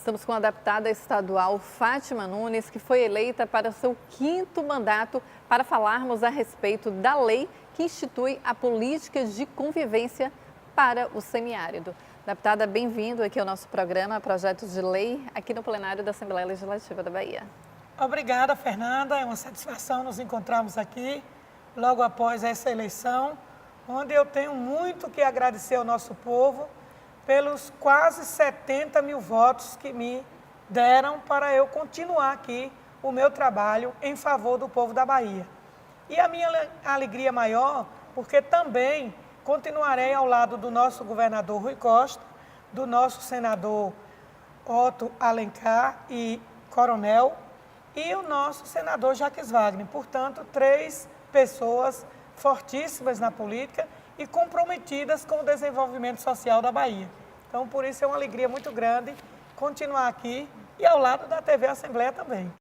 Estamos com a deputada estadual Fátima Nunes, que foi eleita para o seu 5º mandato, para falarmos a respeito da lei que institui a política de convivência para o semiárido. Deputada, bem-vindo aqui ao nosso programa Projetos de Lei, aqui no plenário da Assembleia Legislativa da Bahia. Obrigada, Fernanda. É uma satisfação nos encontrarmos aqui, logo após essa eleição, onde eu tenho muito que agradecer ao nosso povo pelos quase 70 mil votos que me deram para eu continuar aqui o meu trabalho em favor do povo da Bahia. E a minha alegria maior, porque também continuarei ao lado do nosso governador Rui Costa, do nosso senador Otto Alencar e Coronel, e o nosso senador Jacques Wagner. Portanto, 3 pessoas fortíssimas na política e comprometidas com o desenvolvimento social da Bahia. Então, por isso é uma alegria muito grande continuar aqui e ao lado da TV Assembleia também.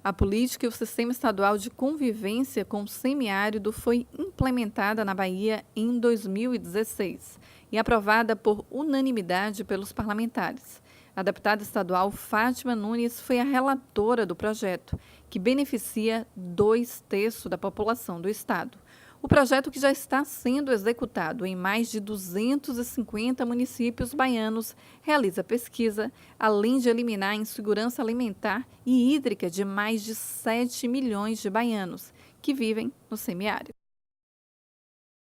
A política e o sistema estadual de convivência com o semiárido foi implementada na Bahia em 2016 e aprovada por unanimidade pelos parlamentares. A deputada estadual Fátima Nunes foi a relatora do projeto, que beneficia 2/3 da população do estado. O projeto, que já está sendo executado em mais de 250 municípios baianos, realiza pesquisa, além de eliminar a insegurança alimentar e hídrica de mais de 7 milhões de baianos que vivem no semiárido.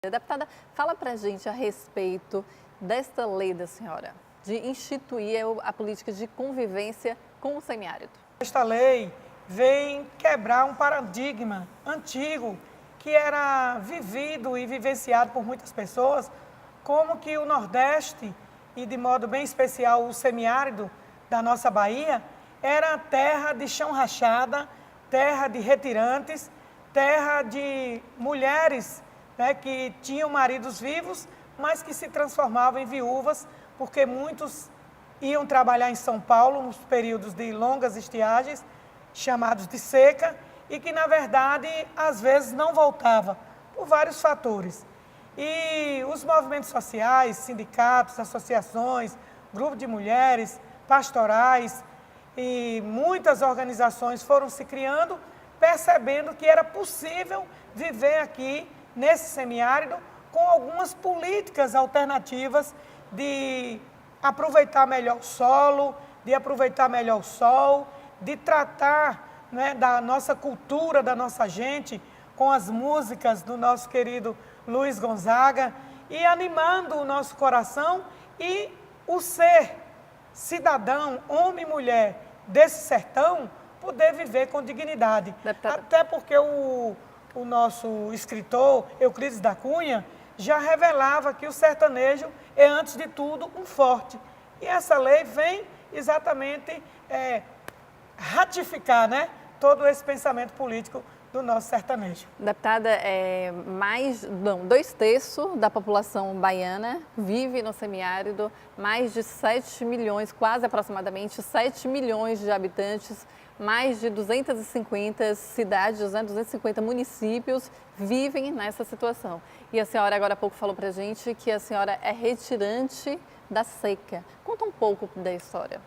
Deputada, fala para a gente a respeito desta lei da senhora, de instituir a política de convivência com o semiárido. Esta lei vem quebrar um paradigma antigo que era vivido e vivenciado por muitas pessoas, como que o Nordeste, e de modo bem especial o semiárido da nossa Bahia, era terra de chão rachada, terra de retirantes, terra de mulheres, né, que tinham maridos vivos, mas que se transformavam em viúvas, porque muitos iam trabalhar em São Paulo nos períodos de longas estiagens, chamados de seca, e que, na verdade, às vezes não voltava, por vários fatores. E os movimentos sociais, sindicatos, associações, grupos de mulheres, pastorais e muitas organizações foram se criando, percebendo que era possível viver aqui, nesse semiárido, com algumas políticas alternativas de aproveitar melhor o solo, de aproveitar melhor o sol, de tratar, né, da nossa cultura, da nossa gente, com as músicas do nosso querido Luiz Gonzaga, e animando o nosso coração e o ser cidadão, homem e mulher desse sertão, poder viver com dignidade. Deputada. Até porque o nosso escritor, Euclides da Cunha, já revelava que o sertanejo é, antes de tudo, um forte. E essa lei vem exatamente ratificar, né, todo esse pensamento político do nosso sertanejo. Deputada, 2/3 da população baiana vive no semiárido, mais de 7 milhões, quase aproximadamente 7 milhões de habitantes, mais de 250 cidades, 250 municípios vivem nessa situação. E a senhora agora há pouco falou para a gente que a senhora é retirante da seca. Conta um pouco da história.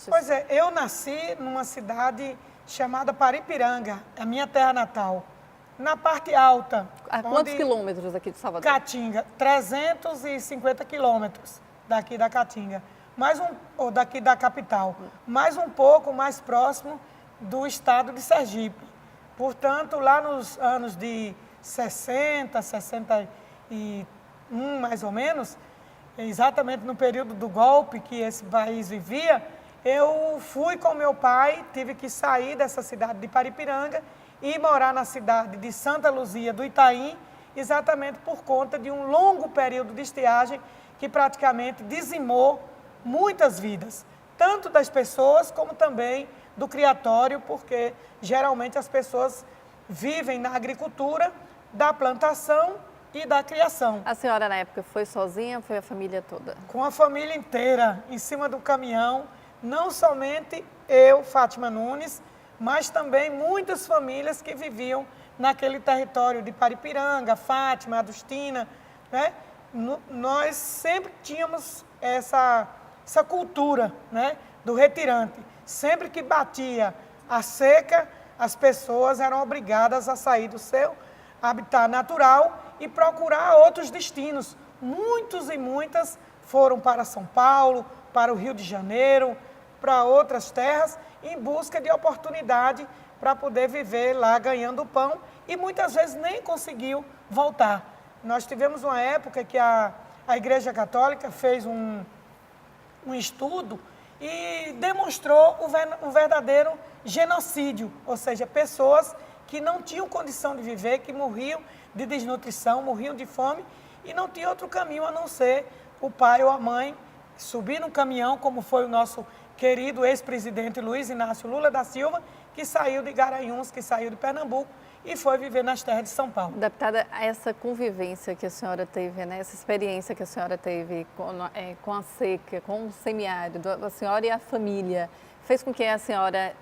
Pois é, eu nasci numa cidade chamada Paripiranga, a minha terra natal, na parte alta. A quantos quilômetros aqui de Salvador? Caatinga, 350 quilômetros daqui da Caatinga, ou daqui da capital, mais um pouco mais próximo do estado de Sergipe. Portanto, lá nos anos de 60, 61 mais ou menos, exatamente no período do golpe que esse país vivia, eu fui com meu pai, tive que sair dessa cidade de Paripiranga e morar na cidade de Santa Luzia do Itaim, exatamente por conta de um longo período de estiagem que praticamente dizimou muitas vidas, tanto das pessoas como também do criatório, porque geralmente as pessoas vivem na agricultura, da plantação e da criação. A senhora na época foi sozinha, foi a família toda? Com a família inteira, em cima do caminhão. Não somente eu, Fátima Nunes, mas também muitas famílias que viviam naquele território de Paripiranga, Fátima, Adustina, né? Nós sempre tínhamos essa cultura, né, do retirante. Sempre que batia a seca, as pessoas eram obrigadas a sair do seu habitat natural e procurar outros destinos. Muitos e muitas foram para São Paulo, para o Rio de Janeiro, para outras terras, em busca de oportunidade para poder viver lá ganhando pão e muitas vezes nem conseguiu voltar. Nós tivemos uma época que a Igreja Católica fez um estudo e demonstrou o verdadeiro genocídio, ou seja, pessoas que não tinham condição de viver, que morriam de desnutrição, morriam de fome e não tinha outro caminho a não ser o pai ou a mãe subir no caminhão, como foi o nosso querido ex-presidente Luiz Inácio Lula da Silva, que saiu de Garanhuns, que saiu de Pernambuco e foi viver nas terras de São Paulo. Deputada, essa convivência que a senhora teve, né, essa experiência que a senhora teve com a seca, com o semiárido, a senhora e a família, fez com que a senhora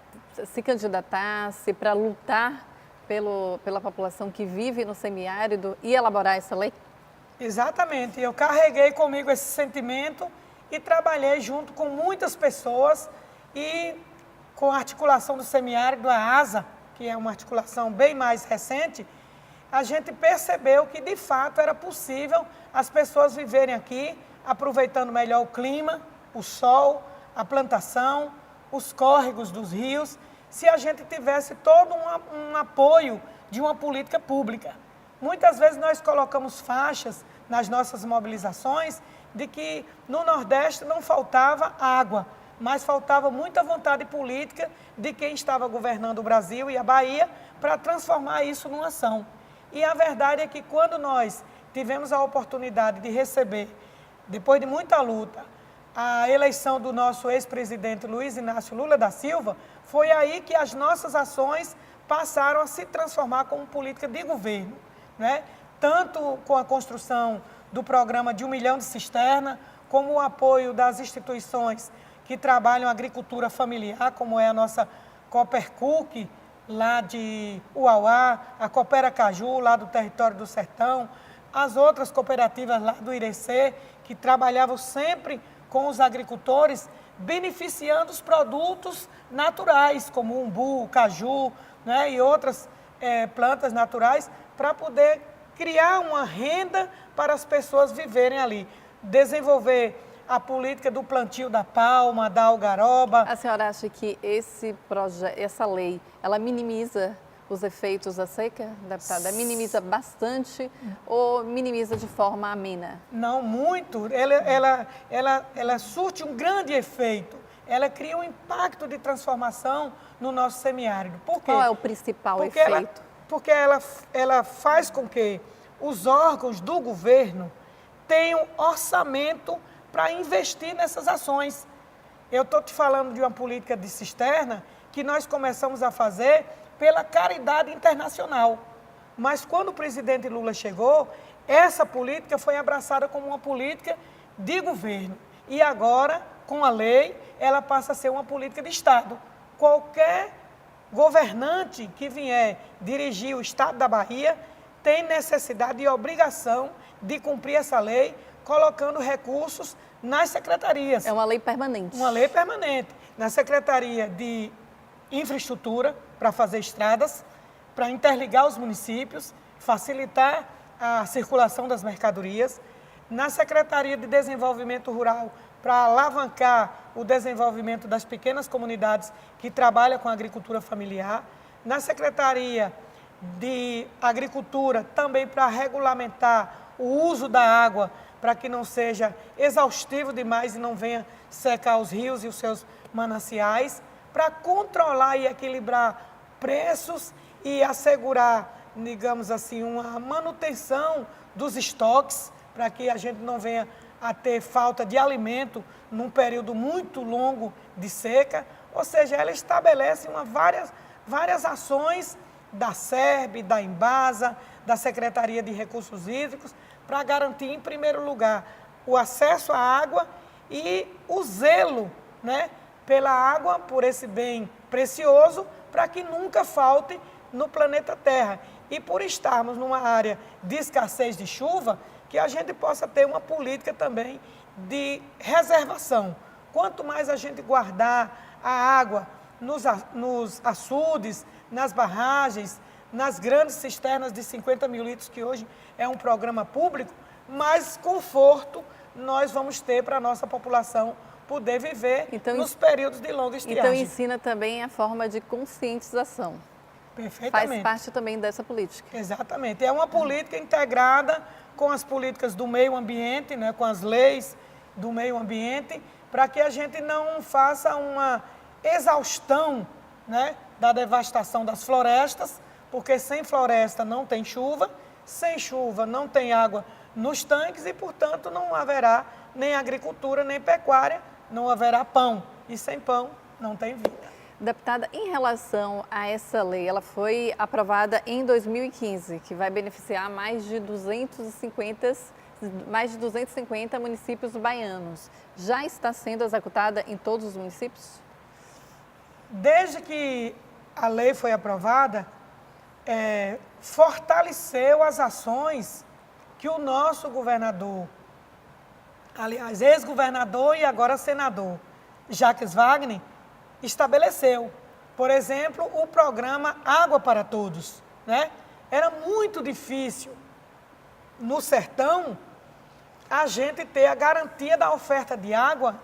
se candidatasse para lutar pela população que vive no semiárido e elaborar essa lei? Exatamente. Eu carreguei comigo esse sentimento e trabalhei junto com muitas pessoas e com a articulação do semiárido, a ASA, que é uma articulação bem mais recente, a gente percebeu que, de fato, era possível as pessoas viverem aqui, aproveitando melhor o clima, o sol, a plantação, os córregos dos rios, se a gente tivesse todo um apoio de uma política pública. Muitas vezes nós colocamos faixas nas nossas mobilizações de que no Nordeste não faltava água, mas faltava muita vontade política de quem estava governando o Brasil e a Bahia para transformar isso numa ação. E a verdade é que quando nós tivemos a oportunidade de receber, depois de muita luta, a eleição do nosso ex-presidente Luiz Inácio Lula da Silva, foi aí que as nossas ações passaram a se transformar como política de governo, né? Tanto com a construção do programa de 1 milhão de cisterna, como o apoio das instituições que trabalham agricultura familiar, como é a nossa Coopercuc, lá de Uauá, a Coopera Caju, lá do território do Sertão, as outras cooperativas lá do Irecê, que trabalhavam sempre com os agricultores, beneficiando os produtos naturais, como o umbu, o caju, né, e outras plantas naturais, para poder criar uma renda para as pessoas viverem ali, desenvolver a política do plantio da palma, da algaroba. A senhora acha que essa lei, ela minimiza os efeitos da seca, deputada? Minimiza bastante ou minimiza de forma amena? Não, muito. Ela surte um grande efeito. Ela cria um impacto de transformação no nosso semiárido. Por quê? Qual é o principal efeito? Porque ela faz com que os órgãos do governo tenham orçamento para investir nessas ações. Eu estou te falando de uma política de cisterna que nós começamos a fazer pela caridade internacional. Mas quando o presidente Lula chegou, essa política foi abraçada como uma política de governo. E agora, com a lei, ela passa a ser uma política de Estado. Qualquer governante que vier dirigir o Estado da Bahia tem necessidade e obrigação de cumprir essa lei, colocando recursos nas secretarias. É uma lei permanente. Uma lei permanente. Na Secretaria de Infraestrutura, para fazer estradas, para interligar os municípios, facilitar a circulação das mercadorias. Na Secretaria de Desenvolvimento Rural, para alavancar o desenvolvimento das pequenas comunidades que trabalham com a agricultura familiar. Na Secretaria de Agricultura, também para regulamentar o uso da água, para que não seja exaustivo demais e não venha secar os rios e os seus mananciais, para controlar e equilibrar preços e assegurar, digamos assim, uma manutenção dos estoques, para que a gente não venha a ter falta de alimento num período muito longo de seca. Ou seja, ela estabelece várias ações da SERB, da Embasa, da Secretaria de Recursos Hídricos, para garantir, em primeiro lugar, o acesso à água e o zelo, né, pela água, por esse bem precioso, para que nunca falte no planeta Terra. E por estarmos numa área de escassez de chuva, que a gente possa ter uma política também de reservação. Quanto mais a gente guardar a água nos açudes, nas barragens, nas grandes cisternas de 50 mil litros, que hoje é um programa público, mais conforto nós vamos ter para a nossa população poder viver nos períodos de longa estiagem. Então ensina também a forma de conscientização. Perfeitamente. Faz parte também dessa política. Exatamente. É uma política integrada com as políticas do meio ambiente, né, com as leis do meio ambiente, para que a gente não faça uma exaustão, né, da devastação das florestas, porque sem floresta não tem chuva, sem chuva não tem água nos tanques e, portanto, não haverá nem agricultura, nem pecuária, não haverá pão. E sem pão não tem vida. Deputada, em relação a essa lei, ela foi aprovada em 2015, que vai beneficiar mais de 250 municípios baianos. Já está sendo executada em todos os municípios? Desde que a lei foi aprovada, fortaleceu as ações que o nosso governador, aliás, ex-governador e agora senador, Jacques Wagner, estabeleceu. Por exemplo, o programa Água para Todos, né? Era muito difícil no sertão a gente ter a garantia da oferta de água,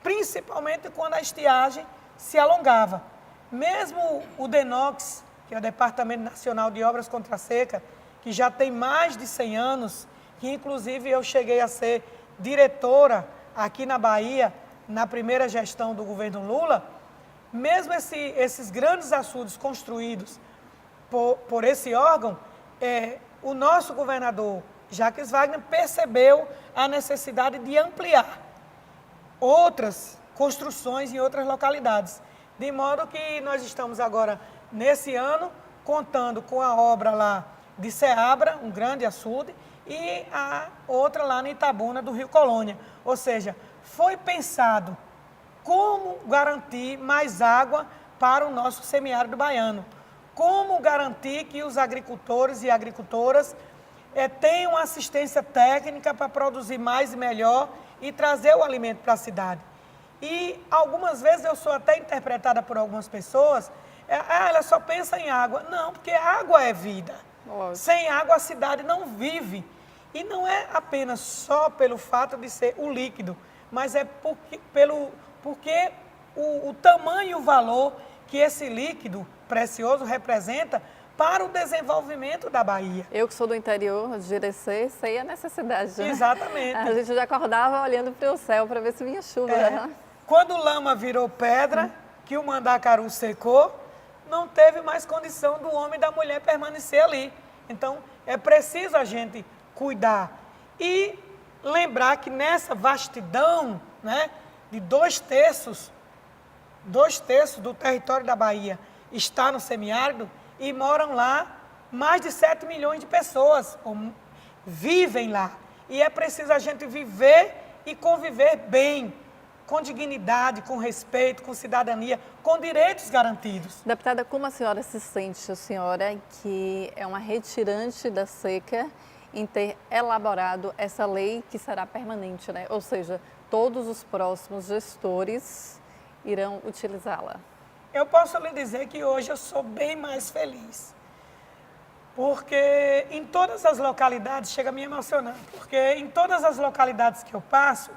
principalmente quando a estiagem se alongava. Mesmo o DENOX, que é o Departamento Nacional de Obras contra a Seca, que já tem mais de 100 anos, que inclusive eu cheguei a ser diretora aqui na Bahia, na primeira gestão do governo Lula, mesmo esses grandes açudes construídos por esse órgão, o nosso governador Jacques Wagner percebeu a necessidade de ampliar outras construções em outras localidades. De modo que nós estamos agora, nesse ano, contando com a obra lá de Ceabra, um grande açude, e a outra lá na Itabuna, do Rio Colônia. Ou seja, foi pensado como garantir mais água para o nosso semiárido baiano. Como garantir que os agricultores e agricultoras tenham assistência técnica para produzir mais e melhor e trazer o alimento para a cidade. E algumas vezes eu sou até interpretada por algumas pessoas, ela só pensa em água. Não, porque água é vida. Lógico. Sem água a cidade não vive. E não é apenas só pelo fato de ser o líquido, mas é porque o tamanho e o valor que esse líquido precioso representa para o desenvolvimento da Bahia. Eu que sou do interior de Irecê, sei a necessidade. Né? Exatamente. A gente já acordava olhando para o céu para ver se vinha chuva. Né? Quando lama virou pedra, que o mandacaru secou, não teve mais condição do homem e da mulher permanecer ali. Então, é preciso a gente cuidar e lembrar que nessa vastidão, né, de 2/3 do território da Bahia está no semiárido e moram lá mais de 7 milhões de pessoas, vivem lá. E é preciso a gente viver e conviver bem, com dignidade, com respeito, com cidadania, com direitos garantidos. Deputada, como a senhora se sente, a senhora que é uma retirante da seca, em ter elaborado essa lei que será permanente, né? Ou seja, todos os próximos gestores irão utilizá-la? Eu posso lhe dizer que hoje eu sou bem mais feliz, porque em todas as localidades, chega a me emocionar, porque em todas as localidades que eu passo,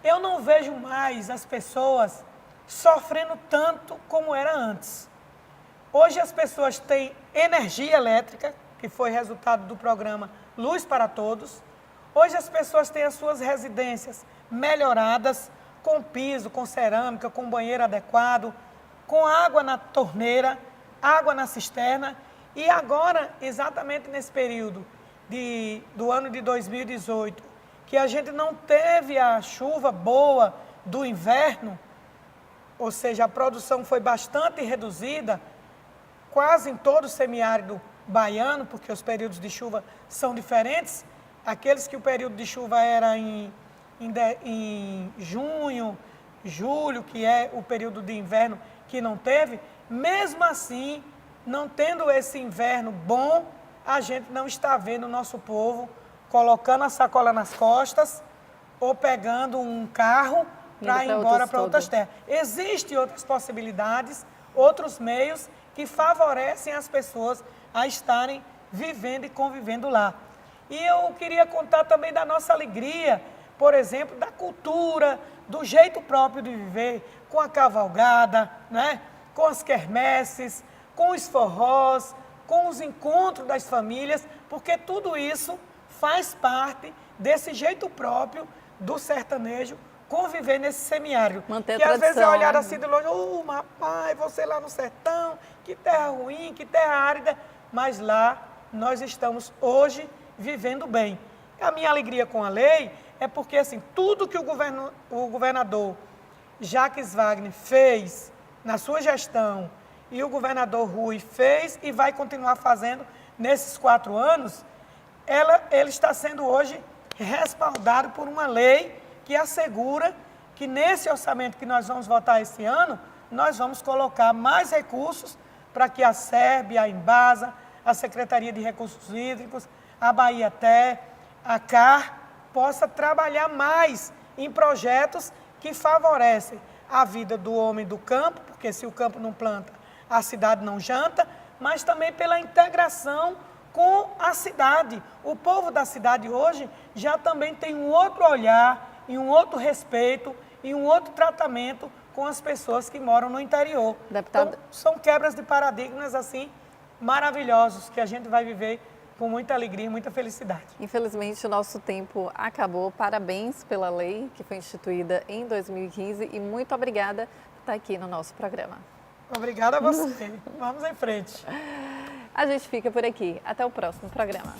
eu não vejo mais as pessoas sofrendo tanto como era antes. Hoje as pessoas têm energia elétrica, que foi resultado do programa Luz para Todos. Hoje as pessoas têm as suas residências melhoradas, com piso, com cerâmica, com banheiro adequado, com água na torneira, água na cisterna. E agora, exatamente nesse período do ano de 2018, que a gente não teve a chuva boa do inverno, ou seja, a produção foi bastante reduzida, quase em todo o semiárido baiano, porque os períodos de chuva são diferentes. Aqueles que o período de chuva era em junho, julho, que é o período de inverno que não teve, mesmo assim, não tendo esse inverno bom, a gente não está vendo o nosso povo colocando a sacola nas costas, ou pegando um carro, para ir embora para outras terras. Existem outras possibilidades, outros meios que favorecem as pessoas a estarem vivendo e convivendo lá. E eu queria contar também da nossa alegria, por exemplo, da cultura, do jeito próprio de viver, com a cavalgada, né? Com as quermesses, com os forrós, com os encontros das famílias, porque tudo isso faz parte desse jeito próprio do sertanejo conviver nesse semiárido. Manter a que às tradição, vezes é olhar né? assim de longe, rapaz, você lá no sertão, que terra ruim, que terra árida, mas lá nós estamos hoje vivendo bem. A minha alegria com a lei é porque assim, tudo que o governador Jacques Wagner fez na sua gestão e o governador Rui fez e vai continuar fazendo nesses 4 anos, ele está sendo hoje respaldado por uma lei que assegura que nesse orçamento que nós vamos votar esse ano, nós vamos colocar mais recursos para que a SERB, a Embasa, a Secretaria de Recursos Hídricos, a Bahia Té, a CAR, possa trabalhar mais em projetos que favorecem a vida do homem do campo, porque se o campo não planta, a cidade não janta, mas também pela integração com a cidade. O povo da cidade hoje já também tem um outro olhar e um outro respeito e um outro tratamento com as pessoas que moram no interior. Deputada... Então, são quebras de paradigmas assim maravilhosos que a gente vai viver com muita alegria e muita felicidade. Infelizmente, o nosso tempo acabou. Parabéns pela lei que foi instituída em 2015 e muito obrigada por estar aqui no nosso programa. Obrigada a você. Vamos em frente. A gente fica por aqui. Até o próximo programa.